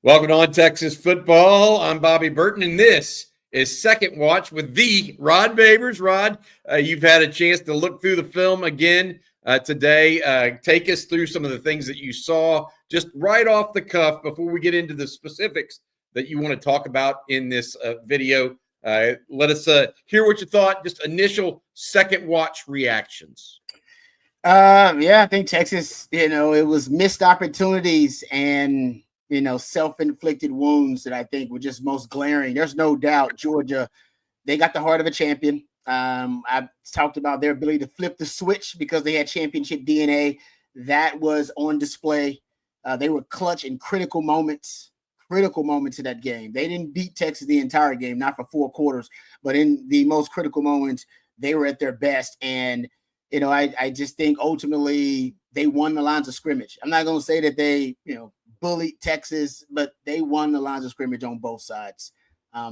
Welcome to On Texas Football. I'm Bobby Burton, and this is Second Watch with the Rod Babers. Rod, you've had a chance to look through the film again today. Take us through some of the things that you saw just right off the cuff before we get into the specifics that you want to talk about in this video. Let us hear what you thought, just initial second watch reactions. I think Texas, it was missed opportunities and self-inflicted wounds that I think were just most glaring. There's no doubt Georgia, they got the heart of a champion. I talked about their ability to flip the switch because they had championship DNA. That was on display. They were clutch in critical moments in that game. They didn't beat Texas the entire game, not for 4 quarters, but in the most critical moments, they were at their best. And, I just think ultimately they won the lines of scrimmage. I'm not going to say that they, bullied Texas, but they won the lines of scrimmage on both sides.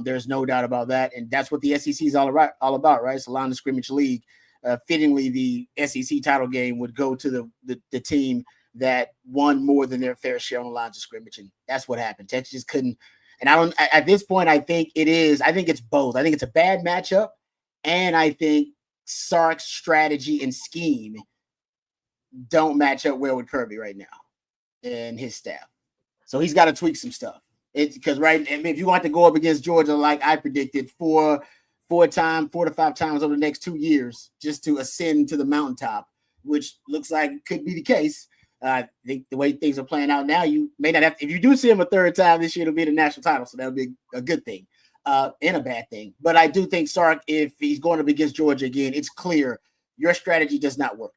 There's no doubt about that. And that's what the SEC is all about, right? It's a line of scrimmage league. Fittingly, the SEC title game would go to the team that won more than their fair share on the lines of scrimmage. And that's what happened. Texas just couldn't. And at this point, I think it's both. I think it's a bad matchup. And I think Sark's strategy and scheme don't match up well with Kirby right now and his staff. So he's got to tweak some stuff. It's because if you want to go up against Georgia, like I predicted, 4 to 5 times over the next 2 years, just to ascend to the mountaintop, which looks like it could be the case. I think the way things are playing out now, you may not have to, if you do see him a third time this year, it'll be the national title. So that'll be a good thing and a bad thing. But I do think Sark, if he's going up against Georgia again, it's clear your strategy does not work.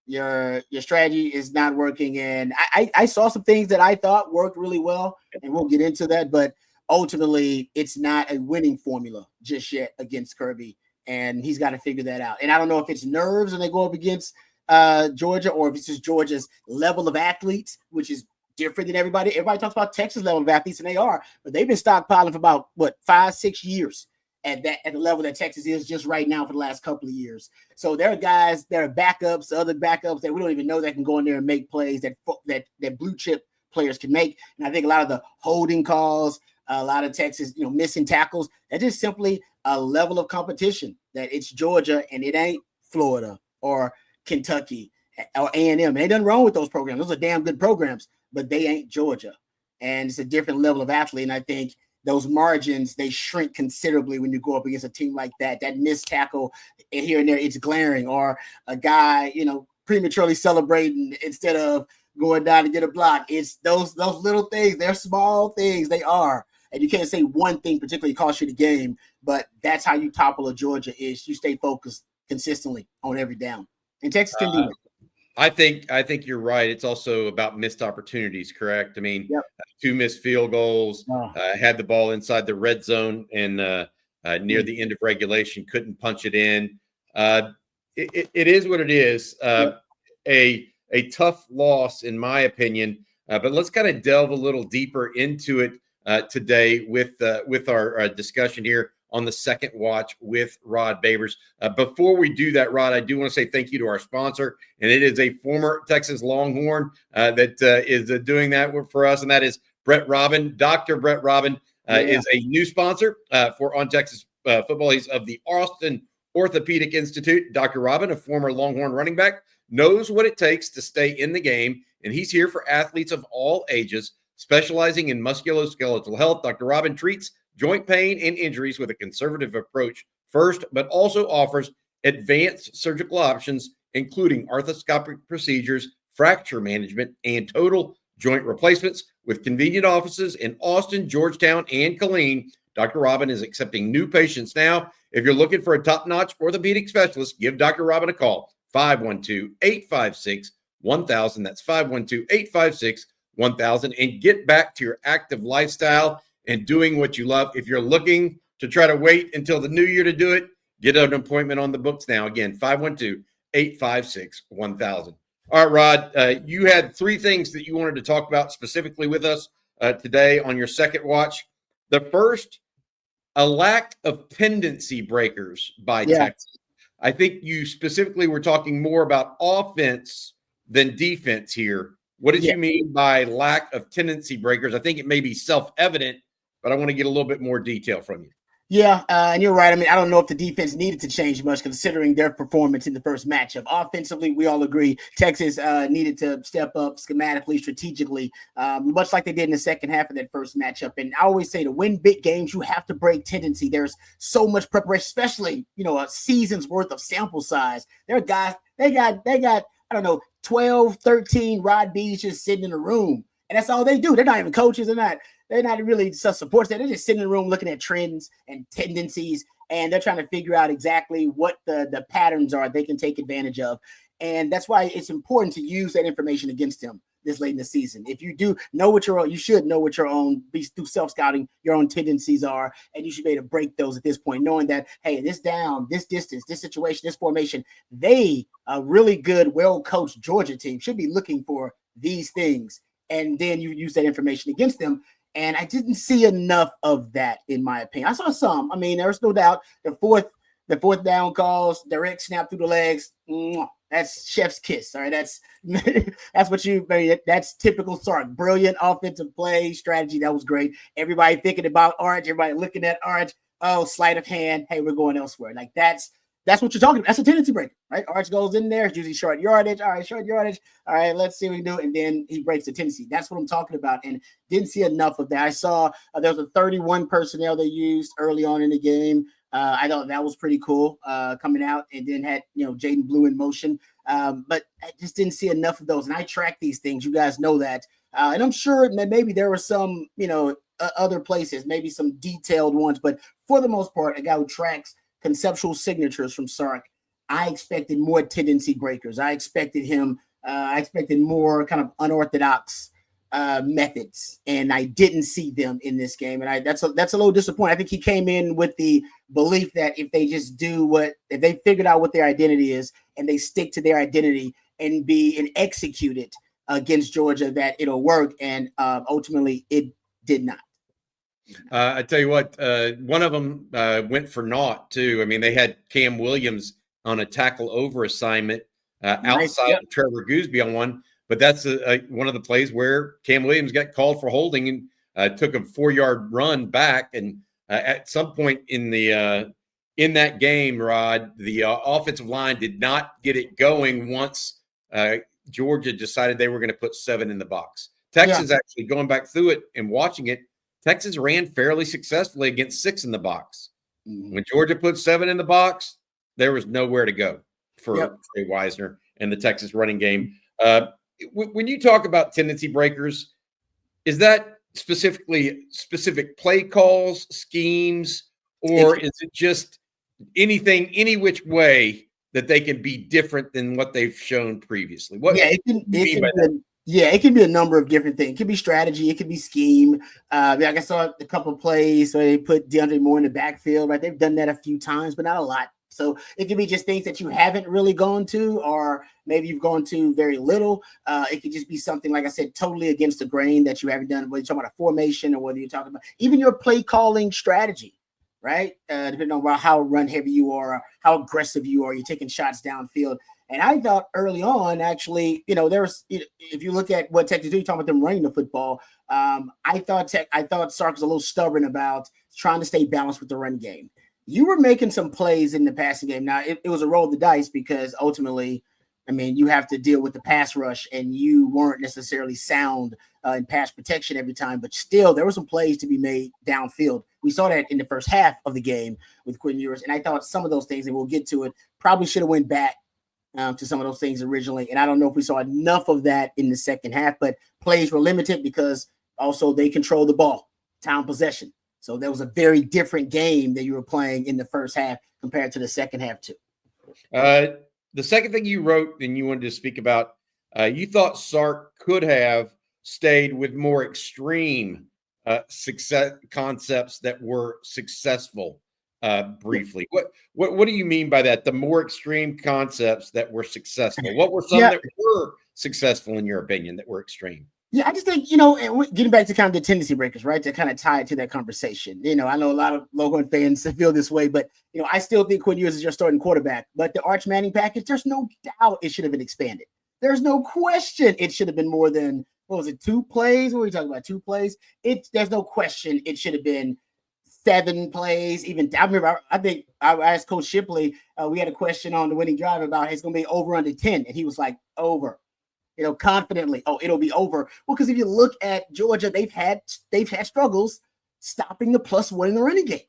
Your strategy is not working. And I saw some things that I thought worked really well, and we'll get into that. But ultimately, it's not a winning formula just yet against Kirby, and he's got to figure that out. And I don't know if it's nerves when they go up against Georgia, or if it's just Georgia's level of athletes, which is different than everybody. Everybody talks about Texas level of athletes, and they are, but they've been stockpiling for about 5-6 years at the level that Texas is just right now for the last couple of years. So there are guys that are backups, other backups that we don't even know that can go in there and make plays that blue chip players can make. And I think a lot of the holding calls, a lot of Texas, missing tackles, that's just simply a level of competition that it's Georgia and it ain't Florida or Kentucky or A&M. Ain't nothing wrong with those programs. Those are damn good programs, but they ain't Georgia. And it's a different level of athlete. And I think those margins, they shrink considerably when you go up against a team like that. That missed tackle here and there, it's glaring. Or a guy, prematurely celebrating instead of going down to get a block. It's those little things. They're small things. They are. And you can't say one thing particularly cost you the game, but that's how you topple a Georgia is you stay focused consistently on every down. And Texas can do it. I think you're right. It's also about missed opportunities, correct? I mean, Yep. 2 missed field goals, had the ball inside the red zone and near the end of regulation, couldn't punch it in. It is what it is. A tough loss, in my opinion. But let's kind of delve a little deeper into it today with our discussion here on the Second Watch with Rod Babers. Before we do that, Rod, I do want to say thank you to our sponsor, and it is a former Texas Longhorn that is doing that for us, and that is Brett Robin. Dr. Brett Robin is a new sponsor for On Texas Football. He's of the Austin Orthopedic Institute. Dr. Robin, a former Longhorn running back, knows what it takes to stay in the game, and he's here for athletes of all ages, specializing in musculoskeletal health. Dr. Robin treats joint pain and injuries with a conservative approach first, but also offers advanced surgical options, including arthroscopic procedures, fracture management, and total joint replacements. With convenient offices in Austin, Georgetown, and Killeen, Dr. Robin is accepting new patients now. If you're looking for a top-notch orthopedic specialist, give Dr. Robin a call, 512-856-1000. That's 512-856-1000, and get back to your active lifestyle and doing what you love. If you're looking to try to wait until the new year to do it, get an appointment on the books now. Again, 512-856-1000. All right, Rod, you had 3 things that you wanted to talk about specifically with us today on your Second Watch. The first, a lack of tendency breakers by Texas. I think you specifically were talking more about offense than defense here. What did you mean by lack of tendency breakers? I think it may be self-evident, but I want to get a little bit more detail from you. Yeah, and you're right. I mean, I don't know if the defense needed to change much considering their performance in the first matchup. Offensively, we all agree Texas needed to step up schematically, strategically, much like they did in the second half of that first matchup. And I always say to win big games, you have to break tendency. There's so much preparation, especially, a season's worth of sample size. There are guys, they got, I don't know, 12, 13 Rod B's just sitting in a room. And that's all they do. They're not even coaches. They're not really supports that. They're just sitting in the room looking at trends and tendencies, and they're trying to figure out exactly what the patterns are they can take advantage of. And that's why it's important to use that information against them this late in the season. If you do know what you should know what your own, through self-scouting, your own tendencies are, and you should be able to break those at this point, knowing that, hey, this down, this distance, this situation, this formation, a really good, well-coached Georgia team should be looking for these things. And then you use that information against them. And I didn't see enough of that, in my opinion. I saw some. I mean, there's no doubt the fourth down calls, direct snap through the legs. That's chef's kiss. All right, that's that's typical Sark. Brilliant offensive play strategy. That was great. Everybody thinking about Arch. Everybody looking at Arch. Oh, sleight of hand. Hey, we're going elsewhere. Like that's what you're talking about. That's a tendency breaker, right? Arch goes in there. It's usually short yardage. All right, short yardage. All right, let's see what we can do. And then he breaks the tendency. That's what I'm talking about. And didn't see enough of that. I saw there was a 31 personnel they used early on in the game. I thought that was pretty cool coming out, and then had, Jaden Blue in motion. But I just didn't see enough of those. And I track these things. You guys know that. And I'm sure that maybe there were some, other places, maybe some detailed ones. But for the most part, a guy who tracks conceptual signatures from Sark, I expected more tendency breakers. I expected more kind of unorthodox methods, and I didn't see them in this game. And that's a little disappointing. I think he came in with the belief that if they just if they figured out what their identity is and they stick to their identity and execute it against Georgia, that it'll work. And ultimately it did not. I tell you what, one of them went for naught too. I mean, they had Cam Williams on a tackle over assignment outside of Trevor Gooseby on one, but that's one of the plays where Cam Williams got called for holding and took a 4-yard run back. And at some point in that game, Rod, the offensive line did not get it going once Georgia decided they were going to put 7 in the box. Texas actually going back through it and watching it, Texas ran fairly successfully against 6 in the box. Mm-hmm. When Georgia put 7 in the box, there was nowhere to go for Trey Wisner and the Texas running game. When you talk about tendency breakers, is that specific play calls, schemes, or is it just anything, any which way that they can be different than what they've shown previously? It can be a number of different things. It can be strategy. It can be scheme. I saw a couple of plays where they put DeAndre Moore in the backfield, right? They've done that a few times, but not a lot. So it can be just things that you haven't really gone to, or maybe you've gone to very little. It could just be something, like I said, totally against the grain that you haven't done, whether you're talking about a formation or whether you're talking about even your play calling strategy, right? Depending on how run heavy you are, or how aggressive you are, you're taking shots downfield. And I thought early on, actually, if you look at what Texas do, you're talking about them running the football. I thought Sark was a little stubborn about trying to stay balanced with the run game. You were making some plays in the passing game. Now, it was a roll of the dice because ultimately, I mean, you have to deal with the pass rush, and you weren't necessarily sound in pass protection every time. But still, there were some plays to be made downfield. We saw that in the first half of the game with Quinn Ewers. And I thought some of those things, and we'll get to it, probably should have went back to some of those things originally. And I don't know if we saw enough of that in the second half, but plays were limited because also they control the ball, time possession. So that was a very different game that you were playing in the first half compared to the second half too. The second thing you wrote and you wanted to speak about, you thought Sark could have stayed with more extreme success concepts that were successful. Briefly, what do you mean by that? The more extreme concepts that were successful. What were some that were successful in your opinion that were extreme? Yeah, I just think, getting back to kind of the tendency breakers, right, to kind of tie it to that conversation. I know a lot of Longhorn fans feel this way, but, I still think Quinn Ewers is your starting quarterback. But the Arch Manning package, there's no doubt it should have been expanded. There's no question it should have been more than, what was it, 2 plays? What were we talking about? 2 plays? There's no question it should have been 7 plays. Even I remember, I think I asked Coach Shipley, we had a question on the winning drive about it's going to be over under 10, and he was like, over. Confidently, it'll be over. Well, because if you look at Georgia, they've had struggles stopping the +1 in the running game,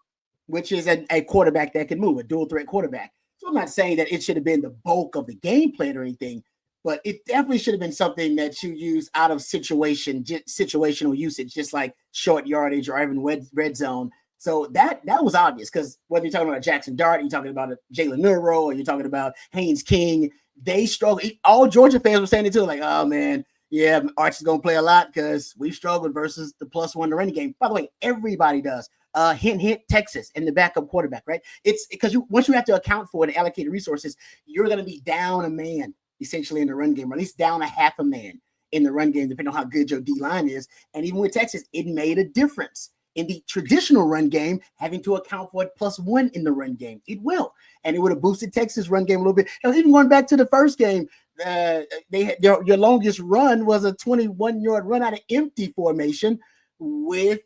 which is a quarterback that can move, a dual threat quarterback. So I'm not saying that it should have been the bulk of the game plan or anything, but it definitely should have been something that you use out of situational usage, just like short yardage or even red zone. So that was obvious, because whether you're talking about Jackson Dart, you're talking about Jalen Milroe, or you're talking about Haynes King, they struggle. All Georgia fans were saying it too, like, oh man, yeah, Arch is going to play a lot because we've struggled versus the +1 in the running game. By the way, everybody does. Hint, Texas and the backup quarterback, right? It's because once you have to account for and allocate resources, you're going to be down a man essentially in the run game, or at least down a half a man in the run game, depending on how good your D-line is. And even with Texas, it made a difference. In the traditional run game, having to account for it +1 in the run game, it will, and it would have boosted Texas' run game a little bit. And even going back to the first game, your longest run was a 21-yard run out of empty formation with,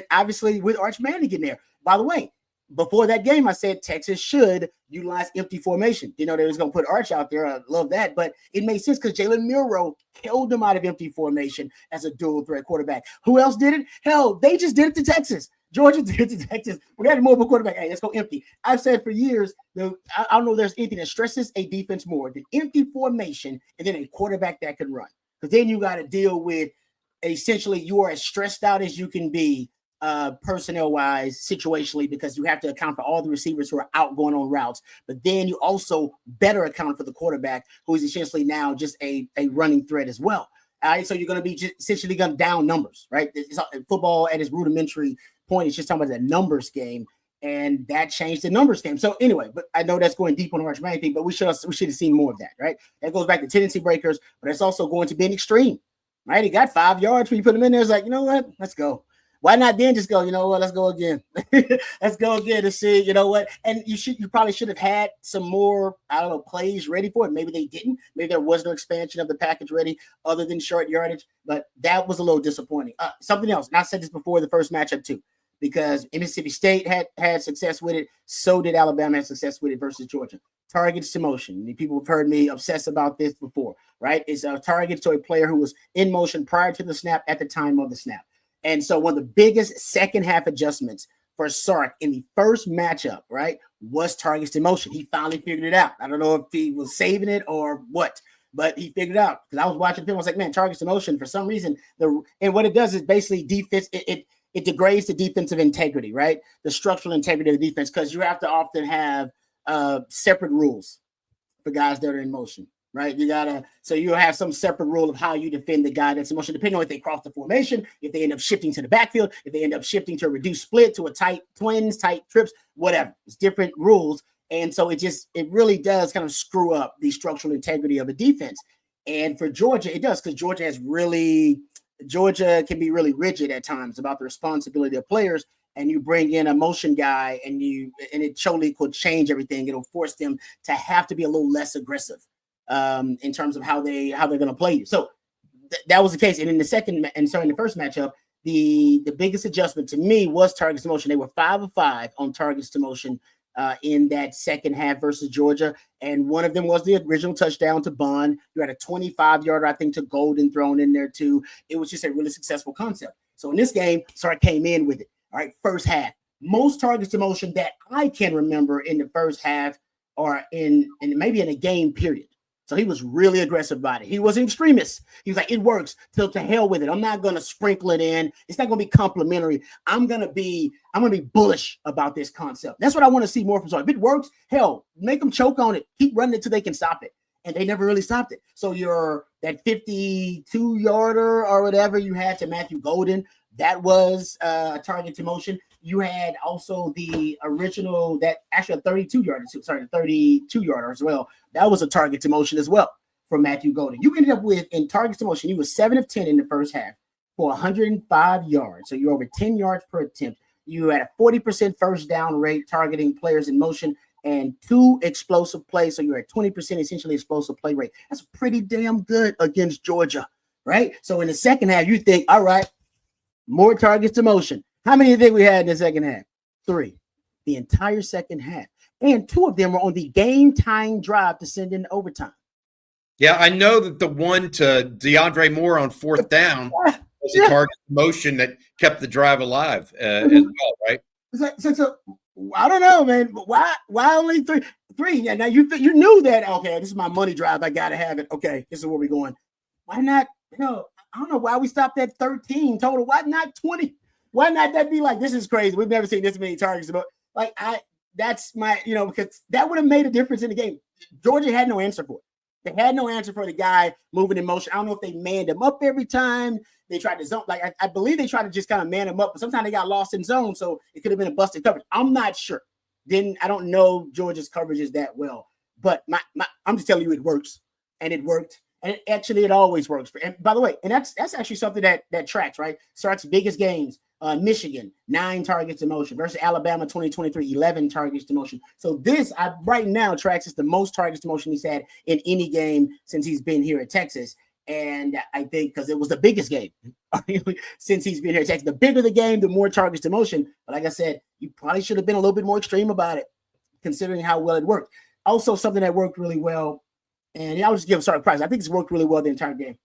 obviously with Arch Manning in there. By the way, before that game, I said Texas should utilize empty formation. They was going to put Arch out there. I love that. But it made sense because Jalen Milroe killed him out of empty formation as a dual threat quarterback. Who else did it? Hell, they just did it to Texas. Georgia did it to Texas. We had a mobile quarterback. Hey, let's go empty. I've said for years, I don't know if there's anything that stresses a defense more than empty formation and then a quarterback that can run. Because then you got to deal with, essentially, you are as stressed out as you can be personnel wise, situationally, because you have to account for all the receivers who are out going on routes, but then you also better account for the quarterback, who is essentially now just a running threat as well. All right, so you're going to be essentially going to down numbers, right? Football at its rudimentary point is just talking about the numbers game, and that changed the numbers game. So anyway, but I know that's going deep on the Arch Manning thing, but we should have seen more of that, right? That goes back to tendency breakers, but it's also going to be an extreme, right? He got 5 yards when you put him in there. It's like, you know what? Let's go. Why not then just go, you know what, let's go again. Let's go again to see, you know what. And you probably should have had some more, plays ready for it. Maybe they didn't. Maybe there was no expansion of the package ready other than short yardage. But that was a little disappointing. Something else, and I said this before the first matchup too, because Mississippi State had success with it. So did Alabama have success with it versus Georgia. Targets to motion. People have heard me obsess about this before, right? It's a target to a player who was in motion prior to the snap at the time of the snap. And so one of the biggest second half adjustments for Sark in the first matchup, right, was targets to motion. He finally figured it out. I don't know if he was saving it or what, but he figured it out. Because I was watching the film, I was like, man, targets to motion, for some reason, and what it does is basically defense, it degrades the defensive integrity, right? The structural integrity of the defense, because you have to often have separate rules for guys that are in motion. Right, so you'll have some separate rule of how you defend the guy that's in motion, depending on if they cross the formation, if they end up shifting to the backfield, if they end up shifting to a reduced split, to a tight twins, tight trips, whatever. It's different rules, and so it really does kind of screw up the structural integrity of a defense. And for Georgia, it does, because Georgia can be really rigid at times about the responsibility of players. And you bring in a motion guy, and it totally could change everything. It'll force them to have to be a little less aggressive in terms of how they're going to play you. So that was the case. And in the first matchup, the biggest adjustment to me was targets to motion. They were 5 of 5 on targets to motion in that second half versus Georgia. And one of them was the original touchdown to Bond. You had a 25-yarder, I think, to Golden thrown in there too. It was just a really successful concept. So in this game, Sark came in with it. All right, first half. Most targets to motion that I can remember in the first half or in maybe in a game period. So he was really aggressive about it. He was an extremist. He was like, it works, so to hell with it. I'm not going to sprinkle it in. It's not going to be complimentary. I'm going to be bullish about this concept. That's what I want to see more from Sark. If it works, hell, make them choke on it. Keep running it till they can stop it. And they never really stopped it. So that 52-yarder or whatever you had to Matthew Golden, that was a target to motion. You had also the original, that actually a 32-yarder as well. That was a target to motion as well from Matthew Golden. You ended up with, in targets to motion, you was 7 of 10 in the first half for 105 yards. So you're over 10 yards per attempt. You had a 40% first down rate targeting players in motion. and 2 explosive plays. So you're at 20% essentially explosive play rate. That's pretty damn good against Georgia, right? So in the second half, you think, all right, more targets to motion. How many do you think we had in the second half? 3. The entire second half. And 2 of them were on the game-tying drive to send in overtime. Yeah, I know that the one to DeAndre Moore on 4th down was a target motion that kept the drive alive as well, right? So, I don't know, man. But why only 3? Yeah, now you knew that. Okay, this is my money drive. I gotta have it. Okay, this is where we're going. Why not? I don't know why we stopped at 13 total. Why not 20? Why not that be like, this is crazy. We've never seen this many targets. But like that's my, because that would have made a difference in the game. Georgia had no answer for it. They had no answer for the guy moving in motion. I don't know if they manned him up every time. They tried to zone. Like I believe they tried to just kind of man him up, but sometimes they got lost in zone, so it could have been a busted coverage. I'm not sure. I don't know Georgia's coverages that well, but I'm just telling you it works, and it worked, and it always works. And by the way, and that's actually something that tracks, right? Starts biggest games. Michigan, 9 targets to motion versus Alabama 2023, 11 targets to motion. So this right now tracks as the most targets to motion he's had in any game since he's been here at Texas. And I think because it was the biggest game since he's been here at Texas. The bigger the game, the more targets to motion. But like I said, you probably should have been a little bit more extreme about it, considering how well it worked. Also, something that worked really well, and I'll just give a starting price. I think it's worked really well the entire game.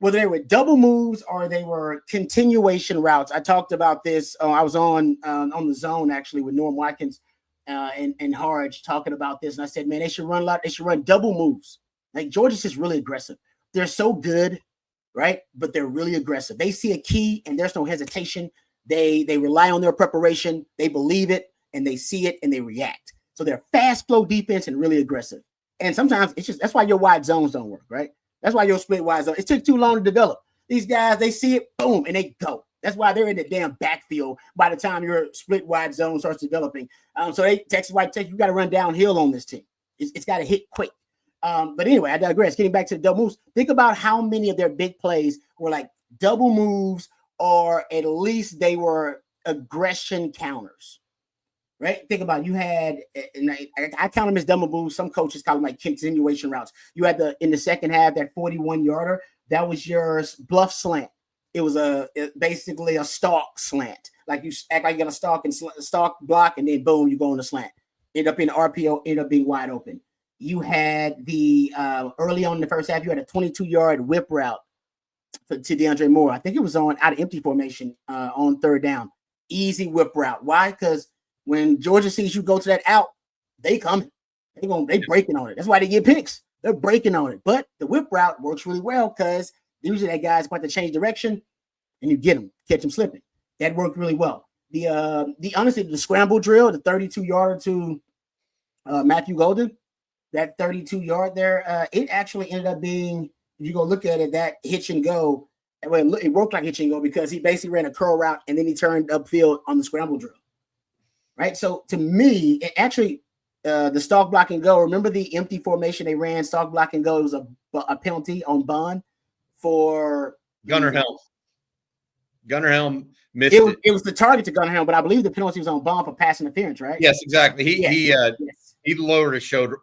Whether they were double moves or they were continuation routes. I talked about this. I was on the zone actually with Norm Watkins and Harge talking about this. And I said, man, they should run a lot. They should run double moves. Like Georgia's just really aggressive. They're so good, right? But they're really aggressive. They see a key and there's no hesitation. They rely on their preparation. They believe it and they see it and they react. So they're fast flow defense and really aggressive. And sometimes that's why your wide zones don't work, right? That's why your split wide zone. It took too long to develop. These guys, they see it, boom, and they go. That's why they're in the damn backfield by the time your split wide zone starts developing. So Texas, you got to run downhill on this team. It's got to hit quick. But anyway, I digress. Getting back to the double moves, think about how many of their big plays were like double moves, or at least they were aggression counters. Right? Think about it. You had, and I count them as double moves. Some coaches call them like continuation routes. You had in the second half, that 41-yarder, that was your bluff slant. It was basically a stalk slant. Like you act like you got a stalk block, and then boom, you go on the slant. End up in RPO, end up being wide open. You had the early on in the first half, you had a 22-yard whip route to DeAndre Moore. I think it was out of empty formation on 3rd down. Easy whip route. Why? Because when Georgia sees you go to that out, they coming. They breaking on it. That's why they get picks. They're breaking on it. But the whip route works really well because usually that guy's about to change direction and you get him, catch him slipping. That worked really well. Honestly, the scramble drill, the 32-yarder to Matthew Golden, that 32-yard there, it actually ended up being, if you go look at it, that hitch and go. It worked like hitch and go because he basically ran a curl route and then he turned upfield on the scramble drill. Right. So to me, it actually, the stalk block and go. Remember the empty formation they ran, stalk block and go. It was a penalty on Bond for Gunnar Helm. Gunnar Helm missed it. It was the target to Gunnar Helm, but I believe the penalty was on Bond for pass interference, right? Yes, exactly. He lowered his shoulder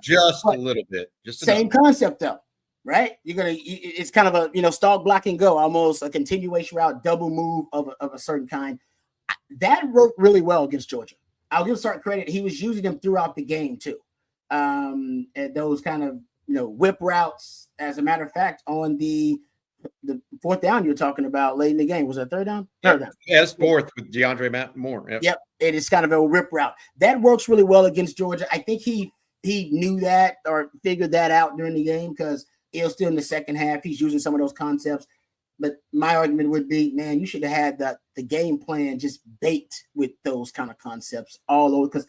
just a little bit. Just same concept though, right? It's kind of a stalk block and go, almost a continuation route, double move of a certain kind. That worked really well against Georgia. I'll give Sark credit. He was using them throughout the game too. And those kind of whip routes. As a matter of fact, on the 4th down you're talking about late in the game, was that 3rd down? 3rd down. Yes, 4th with DeAndre Moore. Yep. It is kind of a whip route that works really well against Georgia. I think he knew that or figured that out during the game because it was still in the second half. He's using some of those concepts. But my argument would be, man, you should have had the game plan just baked with those kind of concepts all over because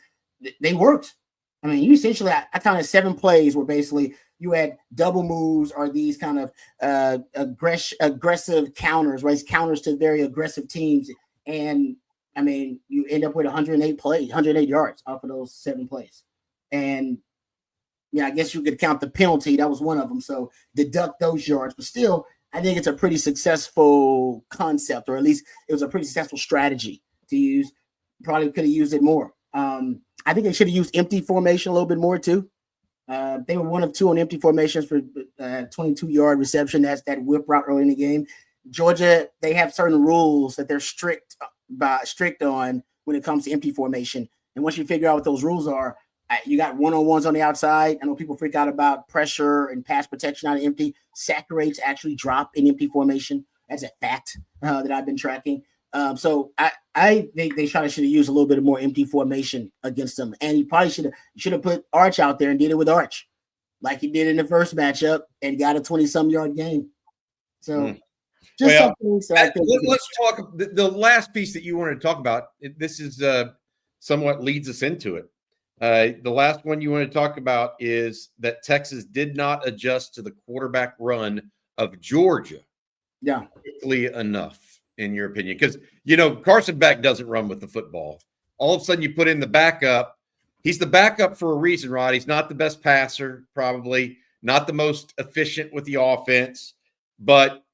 they worked. I mean, you essentially, I counted 7 plays where basically you had double moves or these kind of aggressive counters, right? Counters to very aggressive teams. And, I mean, you end up with 108 yards off of those 7 plays. And, I guess you could count the penalty. That was one of them. So deduct those yards. But still, I think it's a pretty successful concept, or at least it was a pretty successful strategy to use. Probably could have used it more. I think they should have used empty formation a little bit more too. They were 1 of 2 on empty formations for 22-yard reception. That's that whip route early in the game. Georgia, they have certain rules that they're strict on when it comes to empty formation. And once you figure out what those rules are, you got one-on-ones on the outside. I know people freak out about pressure and pass protection out of empty. Sack rates actually drop in empty formation. That's a fact that I've been tracking. So I think they should have used a little bit more empty formation against them. And he probably should have put Arch out there and did it with Arch, like he did in the first matchup, and got a 20-some yard game. So just something. So let's talk the last piece that you wanted to talk about. This is somewhat leads us into it. The last one you want to talk about is that Texas did not adjust to the quarterback run of Georgia. Yeah, quickly enough. In your opinion, because Carson Beck doesn't run with the football. All of a sudden, you put in the backup. He's the backup for a reason, Rod. He's not the best passer, probably not the most efficient with the offense. But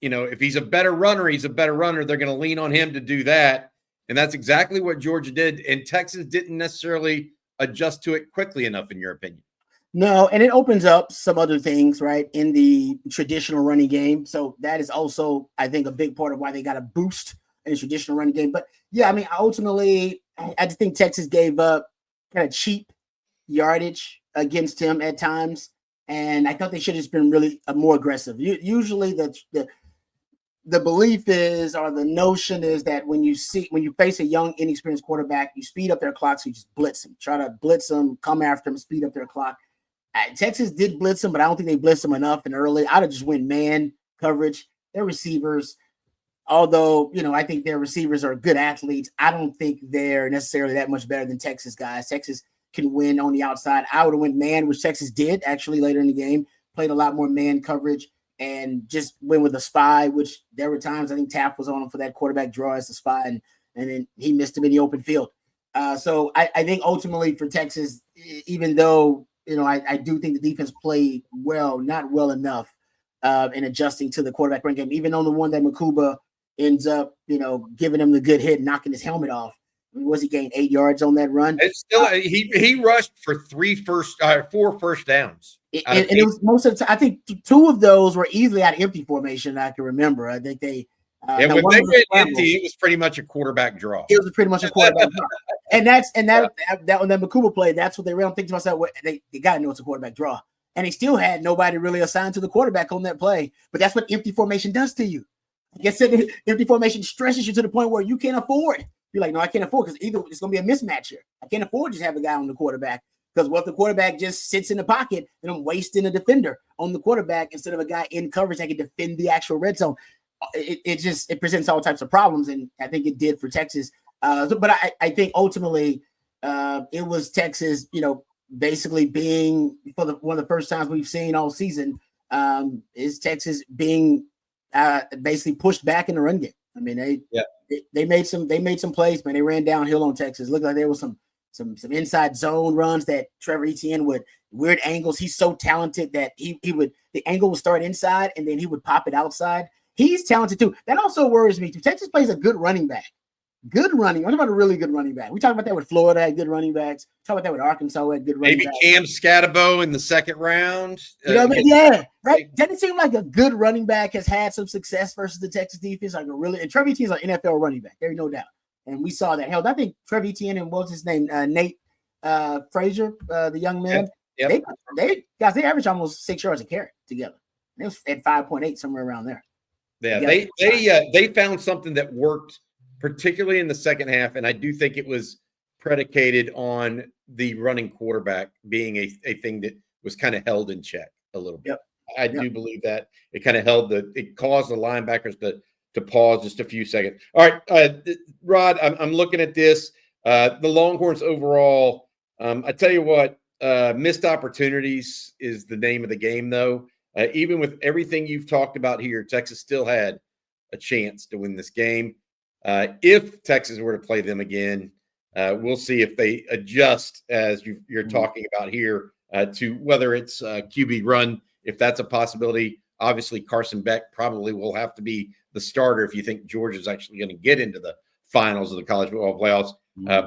if he's a better runner, he's a better runner. They're going to lean on him to do that, and that's exactly what Georgia did. And Texas didn't necessarily adjust to it quickly enough, in your opinion. No, and it opens up some other things, right, in the traditional running game. So that is also, I think, a big part of why they got a boost in the traditional running game. But, yeah, I mean, ultimately, I just think Texas gave up kind of cheap yardage against him at times. And I thought they should have just been really more aggressive. Usually the belief is, or the notion is, that when you face a young, inexperienced quarterback, you speed up their clock, so you just blitz them. Try to blitz them, come after them, speed up their clock. Texas did blitz them, but I don't think they blitzed them enough and early. I'd have just went man coverage. Their receivers, although, I think their receivers are good athletes, I don't think they're necessarily that much better than Texas guys. Texas can win on the outside. I would have went man, which Texas did actually later in the game, played a lot more man coverage and just went with a spy, which there were times I think Taft was on him for that quarterback draw as a spy, and then he missed him in the open field. So I think ultimately for Texas, even though I do think the defense played well, not well enough in adjusting to the quarterback run game, even on the one that Makuba ends up, giving him the good hit, knocking his helmet off. I mean, he gained 8 yards on that run? It's still he rushed for 4 first downs. And it was most of the time. I think 2 of those were easily out of empty formation. I can remember. I think they. And when they went empty, it was pretty much a quarterback draw. It was pretty much a quarterback draw, and that when that Makuba played, that's what they really think to myself. They got to know it's a quarterback draw, and they still had nobody really assigned to the quarterback on that play. But that's what empty formation does to you. Like I said, empty formation stresses you to the point where you can't afford. You're like, no, I can't afford, because either it's going to be a mismatch here. I can't afford to just have a guy on the quarterback, because what if the quarterback just sits in the pocket and I'm wasting a defender on the quarterback instead of a guy in coverage that can defend the actual red zone. It presents all types of problems, and I think it did for Texas. But I think ultimately it was Texas, basically being, for one of the first times we've seen all season, is Texas being basically pushed back in the run game. I mean, they made some plays, man. They ran downhill on Texas. Looked like there was some inside zone runs that Trevor Etienne would, weird angles. He's so talented that the angle would start inside and then he would pop it outside. He's talented too. That also worries me too. Texas plays a good running back. I'm talking about a really good running back. We talked about that with Florida, had good running backs. Talk about that with Arkansas, had good running backs. Maybe Cam Scatabo in the second round. Yeah, right. Doesn't it seem like a good running back has had some success versus the Texas defense? And Trevor Etienne's an NFL running back. There's no doubt. And we saw that. Hell, I think Trevor Etienne and what was his name? Nate Frazier, the young man. Yep. They average almost 6 yards a carry together. It was at 5.8, somewhere around there. Yeah, they found something that worked, particularly in the second half, and I do think it was predicated on the running quarterback being a thing that was kind of held in check a little bit. I do believe that it kind of it caused the linebackers to pause just a few seconds. All right, Rod, I'm looking at this. The Longhorns overall, I tell you what, missed opportunities is the name of the game, though. Even with everything you've talked about here, Texas still had a chance to win this game. If Texas were to play them again, we'll see if they adjust, as you're talking about here, to whether it's QB run, if that's a possibility. Obviously, Carson Beck probably will have to be the starter if you think Georgia's actually going to get into the finals of the college football playoffs,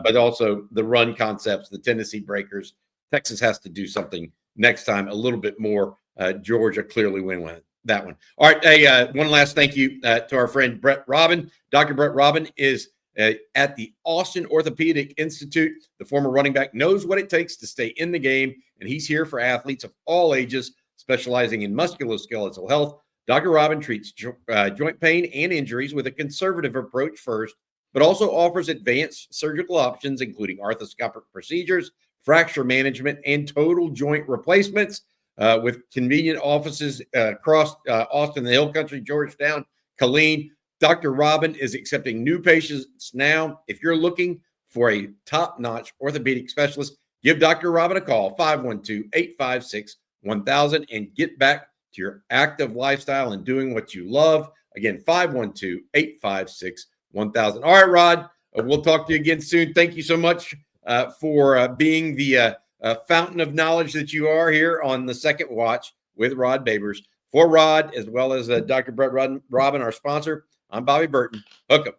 but also the run concepts, the tendency breakers. Texas has to do something next time a little bit more. Georgia clearly win that one. All right. Hey, one last thank you to our friend Brett Robin. Dr. Brett Robin is at the Austin Orthopedic Institute. The former running back knows what it takes to stay in the game, and he's here for athletes of all ages, specializing in musculoskeletal health. Dr. Robin treats joint pain and injuries with a conservative approach first, but also offers advanced surgical options, including arthroscopic procedures, fracture management, and total joint replacements. With convenient offices across Austin, the Hill Country, Georgetown, Killeen. Dr. Robin is accepting new patients now. If you're looking for a top-notch orthopedic specialist, give Dr. Robin a call, 512-856-1000, and get back to your active lifestyle and doing what you love. Again, 512-856-1000. All right, Rod, we'll talk to you again soon. Thank you so much for being the fountain of knowledge that you are here on the Second Watch with Rod Babers. For Rod, as well as Dr. Brett Robin, our sponsor, I'm Bobby Burton. Hook 'em.